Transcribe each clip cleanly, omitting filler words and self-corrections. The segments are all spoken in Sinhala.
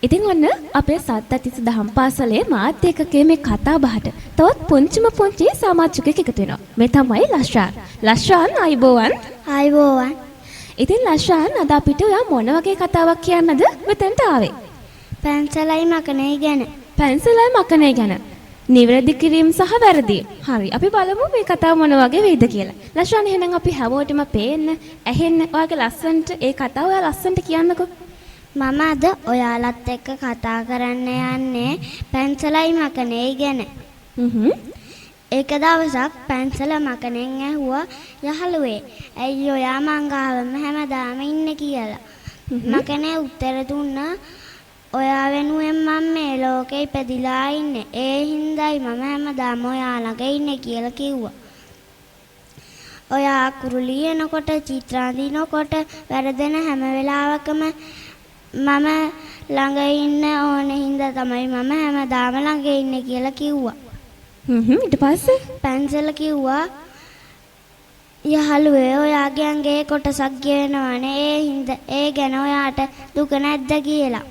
ඉතින් ඔන්න අපේ සත්ත්‍තිස් දහම් පාසලේ මාධ්‍ය ඒකකයේ මේ කතා බහට තවත් පුංචිම පුංචි සමාජිකයෙක් එකතු වෙනවා. මේ තමයි ලෂාන්. ලෂාන් අයබෝවන්. ආයිබෝවන්. ඉතින් ලෂාන් අද අපිට ඔයා මොන වගේ කතාවක් කියන්නද මෙතනට ආවේ? පැන්සලයි මකනේ ගැන. පැන්සලයි මකනේ ගැන. නිවැරදි කිරීම සහ වැරදි. හරි. අපි බලමු මේ කතාව මොන වගේ වෙයිද කියලා. ලෂාන් එහෙනම් අපි හැමෝටම පේන්න, ඇහෙන්න ඔයාගේ ලස්සනට ඒ කතාව ඔයා ලස්සනට කියන්නකෝ. මම අද ඔයාලත් එක්ක කතා කරන්න යන්නේ පැන්සලයි මකනේ ගැන. එක දවසක් පැන්සල මකනෙන් ඇහුවා යහළුවේ ඇයි ඔයා මං ගාවම හැමදාම ඉන්නේ කියලා. මකනේ උත්තර දුන්නා ඔයා වෙනුවෙන් මම මේ ලෝකේ ඉපදිලා ඉන්නේ. ඒ හින්දායි මම හැමදාම ඔයා ළඟ ඉන්නේ කියලා කිව්වා. ඔයා අකුරු ලියනකොට චිත්‍ර අඳිනකොට වැරදෙන හැම වෙලාවකම මම ළඟ ඉන්න ඕනේ හින්දා තමයි මම හැමදාම ළඟ ඉන්නේ කියලා කිව්වා. ඊට පස්සේ පැන්සල කිව්වා යහළුවේ ඔයාගේ අංගයේ කොටසක් ගෙවෙනවනේ ඒ හින්දා ඒ ගැන ඔයාට දුක නැද්ද කියලා.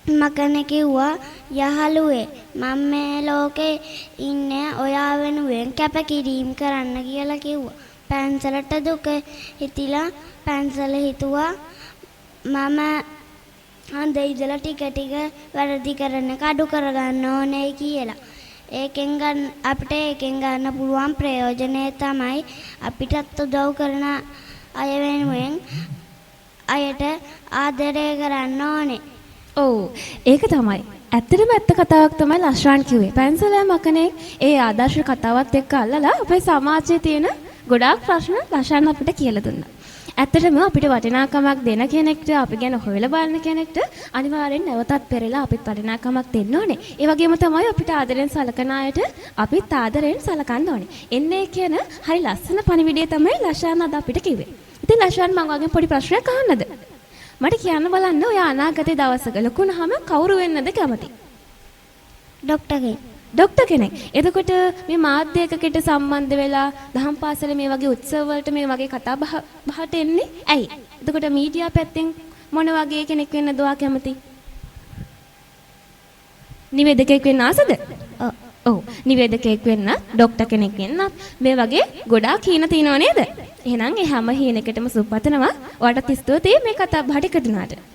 මකනේ කිව්වා යහළුවේ මම මේ ලෝකේ ඉන්නේ ඔයා වෙනුවෙන් කැපකිරීම කරන්න කියලා කිව්වා. පැන්සලට දුක හිතිලා පැන්සල හිතුවා මම හන්ද ඉඳලා ටික ටික වැරදි කරන කඩු කරගන්න ඕනේ කියලා. අපිට ගන්න පුළුවන් ප්‍රයෝජනය තමයි අපිටත් උදව් කරන අය වෙනුවෙන් අයට ආදරය කරන්න ඕනේ. ඔව් ඒක තමයි. ඇත්තටම ඇත්ත කතාවක් තමයි ලෂාන් කිව්වේ. පැන්සලයි මකනේ ඒ ආදර්ශ කතාවත් එක්ක අල්ලලා අපේ සමාජයේ තියෙන ගොඩාක් ප්‍රශ්න ලෂාන් අපිට කියලා දුන්නා. ඇත්තටම අපිට වටිනාකමක් දෙන කෙනෙක්ට අපි ගැන හොයලා බලන කෙනෙක්ට අනිවාර්යෙන් නැවතත් පෙරලා අපිට වටිනාකමක් දෙන්න ඕනේ. ඒ වගේම තමයි අපිට ආදරෙන් සලකන අයට අපිත් ආදරෙන් සලකන්න ඕනේ. එන්නේ කියන හරි ලස්සන පණිවිඩය තමයි ලෂාන් අද අපිට කිව්වේ. ඉතින් ලෂාන් මම වගේ පොඩි ප්‍රශ්නයක් අහන්නද? මට කියන්න බලන්න ඔයා අනාගතේ දවසක ලොකුනහම කවුරු වෙන්නද කැමති? ඩොක්ටර් කෙනෙක්. එතකොට මේ මාධ්‍ය ඒකකයට සම්බන්ධ වෙලා දහම් පාසලේ මේ වගේ උත්සව වලට මේ වගේ කතා බහට එන්නේ ඇයි? එතකොට මීඩියා පැත්තෙන් මොන වගේ කෙනෙක් වෙන්නද ඔයා කැමති? නිවේදකයෙක් වෙන්න ආසද? ඔව්. නිවේදකයෙක් වෙන්න, ඩොක්ටර් කෙනෙක් වෙන්න මේ වගේ ගොඩාක් හීන තියෙනව නේද? එහෙනම් ඒ හැම හීනකටම සුබපතනවා. ඔයාලට ස්තුතියි මේ කතා බහට එකතු වුණාට.